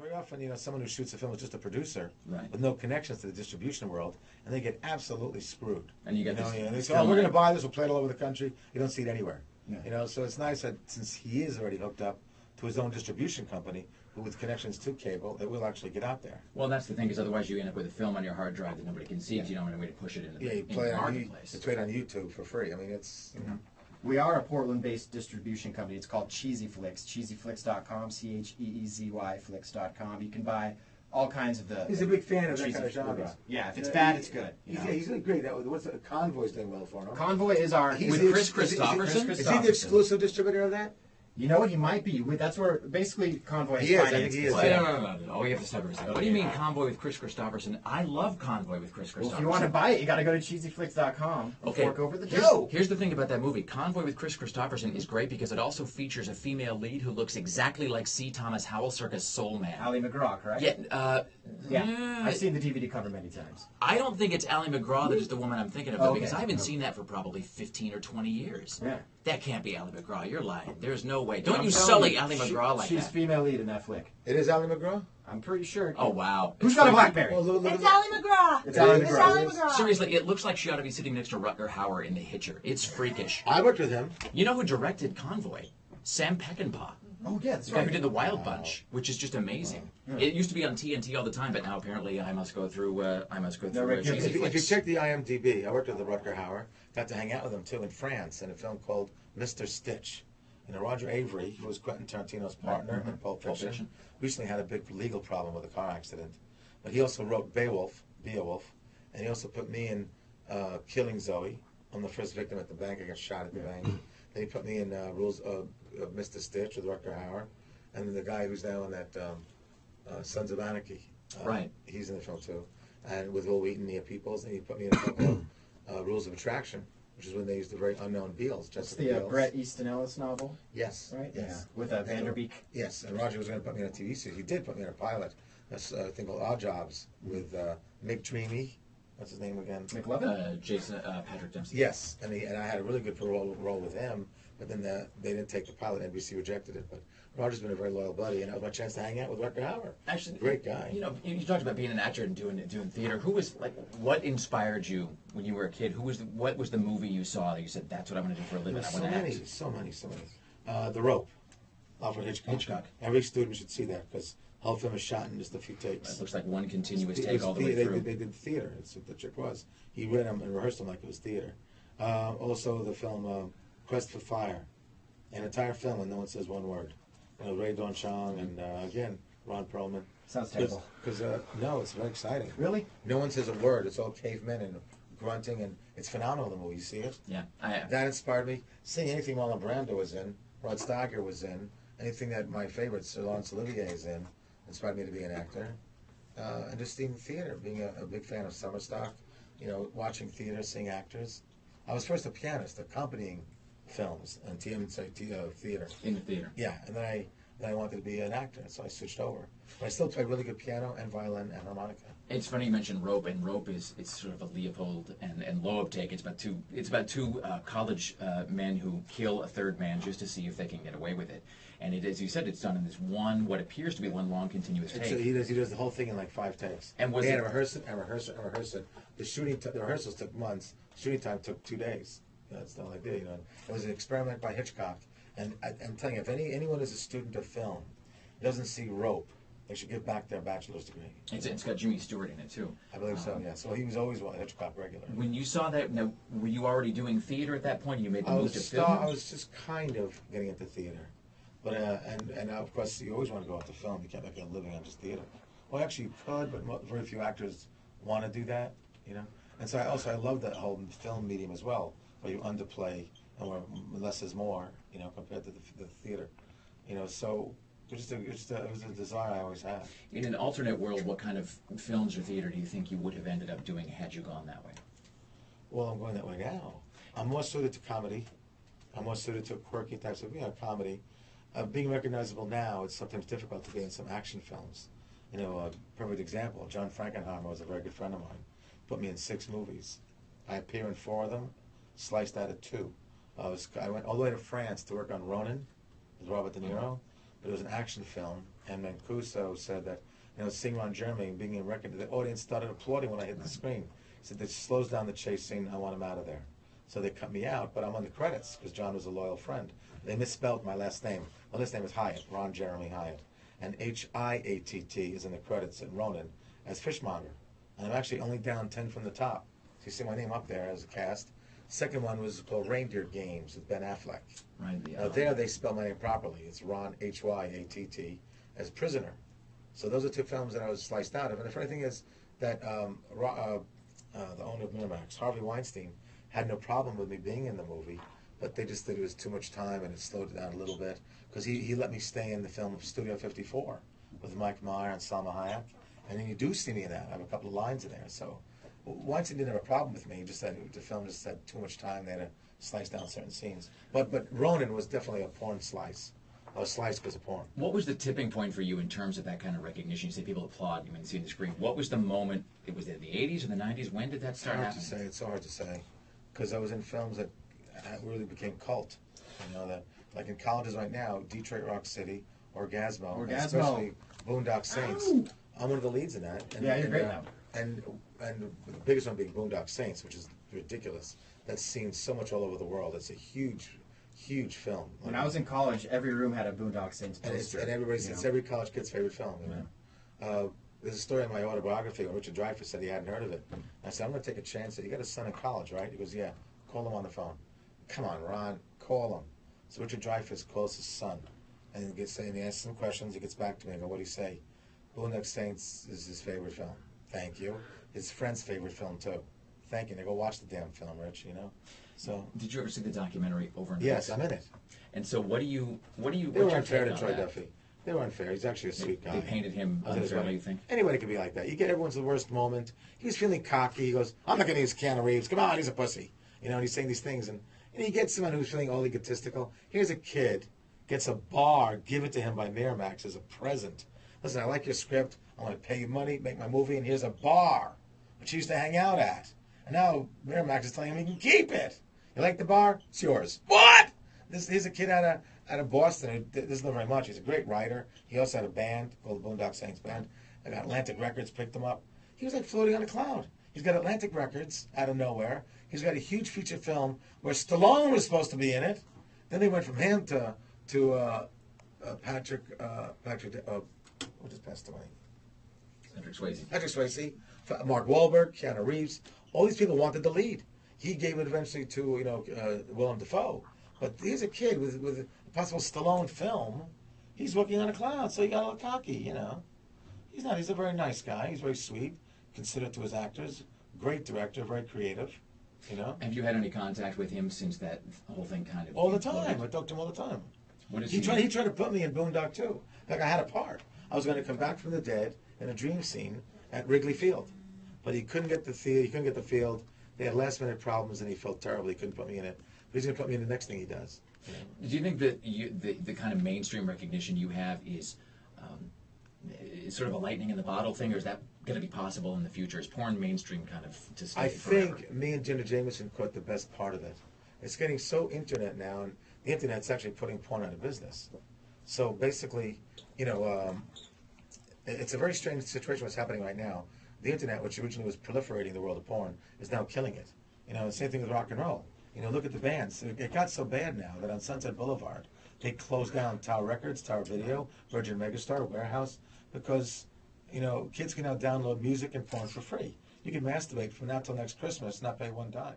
Very often, you know, someone who shoots a film is just a producer Right. with no connections to the distribution world, and they get absolutely screwed. And you get this. And they say, "Oh, we're going to buy this. We'll play it all over the country." You don't see it anywhere. Yeah. You know, so it's nice that since he is already hooked up to his own distribution company, who with connections to cable, that will actually get out there. Well, that's the thing, because otherwise you end up with a film on your hard drive that nobody can see because you don't have any way to push it into the, You play into the it on marketplace. you play it on YouTube for free. I mean, it's you know. We are a Portland-based distribution company. It's called Cheesy Flicks. CheezyFlix.com, CheezyFlix.com. Flicks.com. You can buy all kinds of the. He's a big fan of that cheesy kind of genre. movies. Yeah, if it's bad, it's good. He's doing great. What's Convoy's doing well for him? Convoy is our. He's with the Chris ex- Christopherson? Is he the exclusive distributor of that? You know what? He might be. That's where basically Convoy has He is, I think financed he this. is. Well, no. We have to separate it. What do you mean Convoy with Chris Christopherson? I love Convoy with Chris Well, Christopherson. if you want to buy it, you got to go to CheezyFlix.com and Okay. fork over the dough. Here's the thing about that movie. Convoy with Chris Christopherson is great because it also features a female lead who looks exactly like C. Thomas Howell circus Soul Man. Ali McGraw, correct? Yeah, Yeah. I've seen the DVD cover many times. I don't think it's Ali McGraw that is the woman I'm thinking of, though, Okay. because I haven't seen that for probably 15 or 20 years. Yeah. That can't be Ali McGraw. You're lying. There's no way. Don't I'm you telling sully you, Ali McGraw like she's that. female lead in that flick. It is Ali McGraw? I'm pretty sure. Oh, wow. Who's got a BlackBerry? Well, look It's at Ali McGraw. It's Ali It's McGraw. Ali McGraw. Seriously, it looks like she ought to be sitting next to Rutger Hauer in The Hitcher. It's freakish. I worked with him. You know who directed Convoy? Sam Peckinpah. Oh, yeah, that's The guy who right. did The Wild Bunch, which is just amazing. It used to be on TNT all the time, but now apparently I must go through. Rick, Cheesy If you Flicks. check the IMDb, I worked with the Rutger Hauer. Got to hang out with him too in France in a film called Mr. Stitch. You know, Roger Avery, who was Quentin Tarantino's partner in Pulp Fiction, Fiction. recently had a big legal problem with a car accident. But he also wrote Beowulf, and he also put me in Killing Zoe. I'm the first victim at the bank. I got shot at the bank. Then he put me in Rules of Mr. Stitch with Rutger Hauer, and then the guy who's now in that Sons of Anarchy. Right. He's in the film too, and with Will Wheaton, Nia Peoples, and he put me in a film called Rules of Attraction, which is when they used the very unknown Beals. That's Jessica the Biel. Bret Easton Ellis novel, Yes. right? Yes. Yeah. With Vanderbeek. Yes, and Roger was going to put me on a TV series. He did put me on a pilot. That's a thing called Odd Jobs with Mick Dreamy. What's his name again? McLovin? Patrick Dempsey. Yes, and I had a really good role with him, but then they didn't take the pilot. NBC rejected it. But Roger's been a very loyal buddy, and that was my chance to hang out with Rutger Hauer. Actually, Great guy. You know, you talked about being an actor and doing theater. Who was like? What inspired you when you were a kid? What was the movie you saw that you said that's what I'm going to do for a living? There's I so want to many, act. so many. The Rope, Alfred Hitchcock. Every student should see that because the whole film is shot in just a few takes. It looks like one continuous It take was all the way they through. did theater. That's what the trick was. He read them and rehearsed them like it was theater. Also, the film Quest for Fire, an entire film and no one says one word. You know, Ray Don Chong and again Ron Perlman. Sounds terrible. Because no, it's very exciting. Really? No one says a word. It's all cavemen and grunting, and it's phenomenal. The movie, you see it? Yeah, I have. That inspired me. Seeing anything Marlon Brando was in, Rod Steiger was in, anything that my favorite Sir Laurence Olivier is in, inspired me to be an actor. And just seeing theater, being a big fan of summer stock, you know, watching theater, seeing actors. I was first a pianist, accompanying films and theater. In the theater. Yeah, and then I wanted to be an actor, so I switched over. But I still play really good piano and violin and harmonica. It's funny you mentioned Rope, and Rope it's sort of a Leopold and Loeb take. It's about two college men who kill a third man just to see if they can get away with it. And it, as you said, it's done in this what appears to be one long continuous take. He does the whole thing in like 5 takes. And was they it- had to rehearse it. The rehearsals took months. Shooting time took 2 days. That's all they did. You know, it was an experiment by Hitchcock. And I'm telling you, if anyone is a student of film, doesn't see Rope, they should give back their bachelor's degree. It's got Jimmy Stewart in it too. I believe so. Yeah. So he was always a Hitchcock regular. When you saw that, now, were you already doing theater at that point? You made the move to film. I was just kind of getting into theater, but and of course you always want to go into film. You can't make a living on just theater. Well, actually you could, but very few actors want to do that. You know. And so I love that whole film medium as well, where you underplay and where less is more. You know, compared to the theater. You know, so. It was a desire I always had. In an alternate world, what kind of films or theater do you think you would have ended up doing had you gone that way? Well, I'm going that way now. I'm more suited to comedy. I'm more suited to quirky types of comedy. Being recognizable now, it's sometimes difficult to be in some action films. You know, a perfect example, John Frankenheimer was a very good friend of mine. Put me in 6 movies. I appear in 4 of them, sliced out of 2. I went all the way to France to work on Ronin with Robert De Niro. but it was an action film. And Mancuso said that, seeing Ron Jeremy and being in record, the audience started applauding when I hit the screen. He said, this slows down the chase scene, I want him out of there. So they cut me out, but I'm on the credits because John was a loyal friend. They misspelled my last name. My last name is Hyatt, Ron Jeremy Hyatt. And Hiatt is in the credits at Ronin as Fishmonger. And I'm actually only down 10 from the top. So you see my name up there as a cast. Second one was called Reindeer Games with Ben Affleck. Right. Now there they spell my name properly. It's Ron, Hyatt, as Prisoner. So those are two films that I was sliced out of. And the funny thing is that the owner of Miramax, Harvey Weinstein, had no problem with me being in the movie, but they just said it was too much time and it slowed it down a little bit, because he let me stay in the film Studio 54 with Mike Meyer and Salma Hayek, and then you do see me in that. I have a couple of lines in there. So Weinstein didn't have a problem with me. He just said the film just had too much time. They had to slice down certain scenes. But Ronin was definitely a porn slice. I was sliced because of porn. What was the tipping point for you in terms of that kind of recognition? You say people applaud when you see the screen. What was the moment? Was it the 80s or the 90s? When did that start happening? It's so hard to say. Because I was in films that really became cult. That like in colleges right now, Detroit Rock City, Orgasmo. Especially Boondock Saints. Ow! I'm one of the leads in that. Yeah, you're great now. And the biggest one being Boondock Saints, which is ridiculous. That's seen so much all over the world. It's a huge film. When I was in college, every room had a Boondock Saints poster. And it's every college kid's favorite film. There's a story in my autobiography where Richard Dreyfuss said he hadn't heard of it. I said, I'm going to take a chance. You got a son in college, right? He goes, yeah. Call him on the phone. Come on, Ron, call him. So Richard Dreyfuss calls his son, and he asks him questions. He gets back to me. I go, what do you say? Boondock Saints is his favorite film. Thank you. His friend's favorite film too. Thank you. And I go, watch the damn film, Rich. So. Did you ever see the documentary Over and Yes, I'm in it. And so what do you? They were unfair to Troy Duffy. They were unfair. He's actually a sweet guy. They painted him unfairly, you think? Anybody could be like that. You get everyone's the worst moment. He was feeling cocky. He goes, I'm not going to use Keanu Reeves. Come on, he's a pussy. And he's saying these things. And he gets someone who's feeling all egotistical. Here's a kid, gets a bar given to him by Miramax as a present. Listen, I like your script. I'm going to pay you money, make my movie, and here's a bar, which he used to hang out at. And now Miramax is telling him he can keep it. You like the bar? It's yours. What? Here's a kid out of Boston who doesn't know very much. He's a great writer. He also had a band called the Boondock Saints Band. I got Atlantic Records picked him up. He was like floating on a cloud. He's got Atlantic Records out of nowhere. He's got a huge feature film where Stallone was supposed to be in it. Then they went from him to Patrick, who just passed away? Patrick Swayze, Mark Wahlberg, Keanu Reeves. All these people wanted the lead. He gave it eventually to Willem Dafoe. But here's a kid with a possible Stallone film. He's working on a cloud, so he got a little cocky. He's not. He's a very nice guy. He's very sweet, considerate to his actors. Great director, very creative. Have you had any contact with him since that whole thing kind of? All the time. I talk to him all the time. What is he tried to put me in Boondock too. Like I had a part. I was going to come back from the dead in a dream scene at Wrigley Field, but he couldn't get the theater. He couldn't get the field. They had last minute problems, and he felt terrible. He couldn't put me in it. But he's going to put me in the next thing he does. Do you think that the kind of mainstream recognition you have is sort of a lightning in the bottle thing, or is that going to be possible in the future? Is porn mainstream kind of to stay forever? think me and Jenna Jameson caught the best part of it. It's getting so internet now, and the internet's actually putting porn out of business. So basically, it's a very strange situation what's happening right now. The internet, which originally was proliferating the world of porn, is now killing it. Same thing with rock and roll. Look at the bands. It got so bad now that on Sunset Boulevard, they closed down Tower Records, Tower Video, Virgin Megastar, Warehouse, because, kids can now download music and porn for free. You can masturbate from now till next Christmas, not pay one dime.